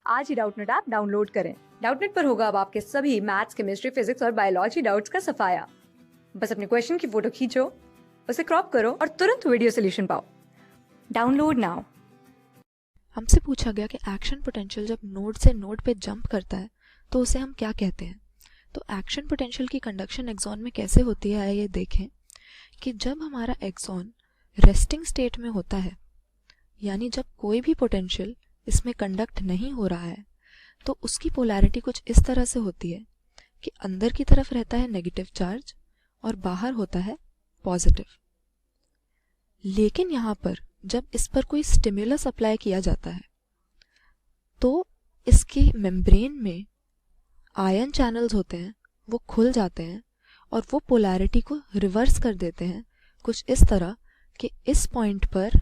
आज ही Doubtnut app download करें। Doubtnut पर होगा अब आपके सभी मैथ्स, केमिस्ट्री, फिजिक्स और बायोलॉजी डाउट्स का सफाया। बस अपने क्वेश्चन की फोटो खींचो, उसे क्रॉप करो और तुरंत वीडियो सोल्यूशन पाओ। Download now. हमसे पूछा गया कि एक्शन पोटेंशियल जब नोड से नोड पे जंप करता है तो उसे हम क्या कहते हैं। तो एक्शन पोटेंशियल की कंडक्शन एक्सॉन में कैसे होती है ये देखें कि जब हमारा एक्सॉन रेस्टिंग स्टेट में होता है, यानी जब कोई भी पोटेंशियल इसमें कंडक्ट नहीं हो रहा है, तो उसकी पोलैरिटी कुछ इस तरह से होती है कि अंदर की तरफ रहता है नेगेटिव चार्ज और बाहर होता है पॉजिटिव। लेकिन यहाँ पर जब इस पर कोई स्टिमुलस अप्लाई किया जाता है तो इसके मेम्ब्रेन में आयन चैनल्स होते हैं, वो खुल जाते हैं और वो पोलैरिटी को रिवर्स कर देते हैं कुछ इस तरह कि इस पॉइंट पर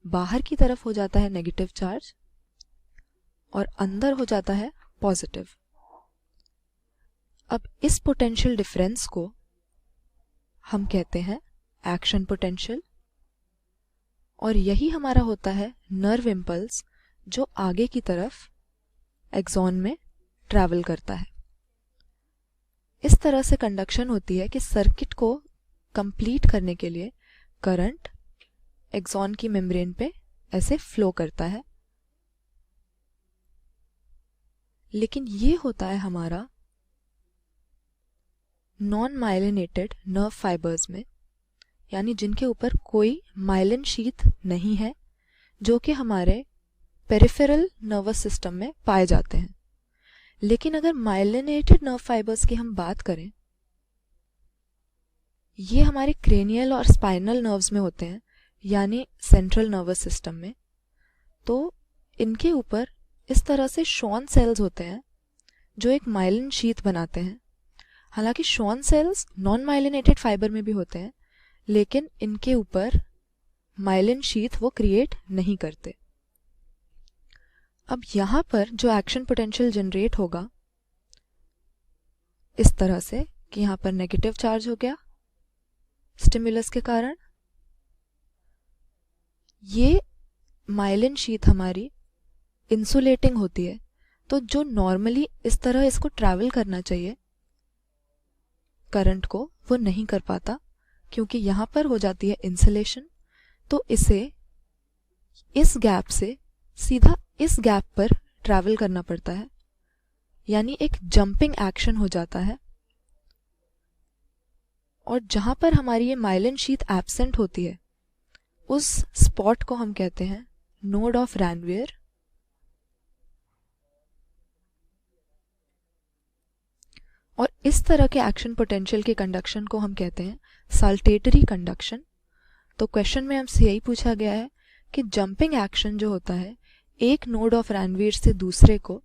बाहर की तरफ हो जाता है नेगेटिव चार्ज और अंदर हो जाता है पॉजिटिव। अब इस पोटेंशियल डिफरेंस को हम कहते हैं एक्शन पोटेंशियल और यही हमारा होता है नर्व इम्पल्स जो आगे की तरफ एक्सॉन में ट्रैवल करता है। इस तरह से कंडक्शन होती है कि सर्किट को कंप्लीट करने के लिए करंट एक्सॉन की मेम्ब्रेन पे ऐसे फ्लो करता है। लेकिन ये होता है हमारा नॉन माइलिनेटेड नर्व फाइबर्स में, यानी जिनके ऊपर कोई माइलिन शीथ नहीं है, जो कि हमारे पेरिफेरल नर्वस सिस्टम में पाए जाते हैं। लेकिन अगर माइलिनेटेड नर्व फाइबर्स की हम बात करें, ये हमारे क्रेनियल और स्पाइनल नर्व्स में होते हैं, यानी सेंट्रल नर्वस सिस्टम में। तो इनके ऊपर इस तरह से शॉन सेल्स होते हैं जो एक माइलिन शीथ बनाते हैं। हालांकि Schwann cells non myelinated fibre में भी होते हैं, लेकिन इनके ऊपर माइलिन शीथ वो क्रिएट नहीं करते। अब यहां पर जो एक्शन पोटेंशियल जनरेट होगा इस तरह से कि यहां पर नेगेटिव चार्ज हो गया स्टिमुलस के कारण, ये माइलिन शीथ हमारी इंसुलेटिंग होती है, तो जो नॉर्मली इस तरह इसको ट्रैवल करना चाहिए करंट को, वो नहीं कर पाता क्योंकि यहां पर हो जाती है इंसुलेशन। तो इसे इस गैप से सीधा इस गैप पर ट्रैवल करना पड़ता है, यानी एक जंपिंग एक्शन हो जाता है। और जहां पर हमारी ये माइलिन शीथ एब्सेंट होती है उस स्पॉट को हम कहते हैं नोड ऑफ रैनवियर। और इस तरह के एक्शन पोटेंशियल के कंडक्शन को हम कहते हैं साल्टेटरी कंडक्शन। तो क्वेश्चन में हमसे यही पूछा गया है कि जंपिंग एक्शन जो होता है एक नोड ऑफ रैनवियर से दूसरे को,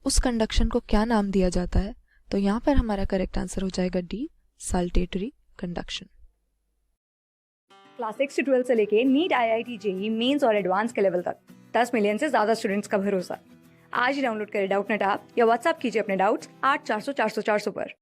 उस कंडक्शन को क्या नाम दिया जाता है। तो यहां पर हमारा करेक्ट आंसर हो जाएगा डी, साल्टेटरी कंडक्शन। क्लास 6 से 12 से लेके नीट, IIT, JEE मेंस और एडवांस के लेवल तक 10 मिलियन से ज्यादा स्टूडेंट्स का भरोसा। आज ही डाउनलोड करें डाउटनेट ऐप या व्हाट्सएप कीजिए अपने डाउट्स 8400 400 400 पर।